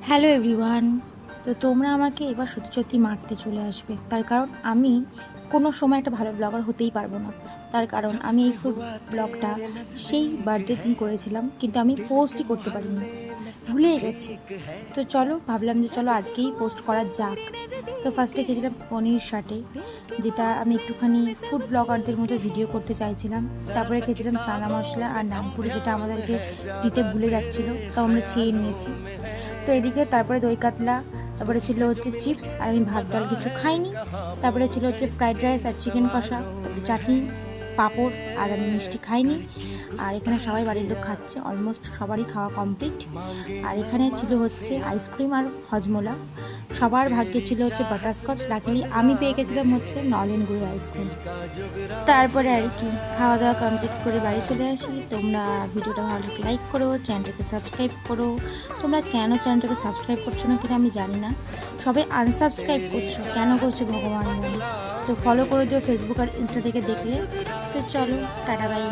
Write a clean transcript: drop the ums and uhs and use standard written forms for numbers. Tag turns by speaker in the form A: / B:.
A: Hello everyone. তো তোমরা আমাকে এবার সত্যি সত্যি মারতে চলে আসবে, তার কারণ আমি কোনো সময় একটা ভালো ব্লগার হতেই পারবো না। তার কারণ আমি এই ফুড ব্লগটা সেই বার্থডে দিন করেছিলাম, কিন্তু আমি পোস্টই করতে পারিনি, ভুলেই গেছি। তো চলো, ভাবলাম যে চলো আজকেই পোস্ট করা যাক। তো ফার্স্টে খেয়েছিলাম পনির শাটে, যেটা আমি একটুখানি ফুড ব্লগারদের মতো ভিডিও করতে চাইছিলাম। তারপরে খেয়েছিলাম চানা মশলা আর নানপুরি, যেটা আমাদেরকে দিতে ভুলে যাচ্ছিলো, তাও আমরা চেয়ে নিয়েছি। তো এদিকে তারপরে দই কাতলা, তারপরে ছিল হচ্ছে চিপস, আর আমি ভাত ডাল কিছু খাইনি। তারপরে ছিল হচ্ছে ফ্রাইড রাইস আর চিকেন কষা, তারপরে চাটনি, পাঁপড়, আর আমি মিষ্টি খাইনি। আর এখানে সবাই বাড়ির লোক খাচ্ছে, অলমোস্ট সবারই খাওয়া কমপ্লিট। আর এখানে ছিল হচ্ছে আইসক্রিম আর হজমোলা। সবার ভাগ্যে ছিল হচ্ছে বাটারস্কচ, লাকিলি আমি পেয়ে গেছিলাম হচ্ছে নলেন গুঁড়ো আইসক্রিম। তারপরে আর কি খাওয়া দাওয়া কমপ্লিট করে বাড়ি চলে আসি। তোমরা ভিডিওটা ভালো লাগলে লাইক করো, চ্যানেলটাকে সাবস্ক্রাইব করো। তোমরা কেন চ্যানেলটাকে সাবস্ক্রাইব করছো না কিনা আমি জানি না, সবাই আনসাবস্ক্রাইব করছো, কেন করছো ভগবান জানে। তো ফলো করে দিও ফেসবুক আর ইনস্টা থেকে দেখলে। তো চলো, টাটা বাই।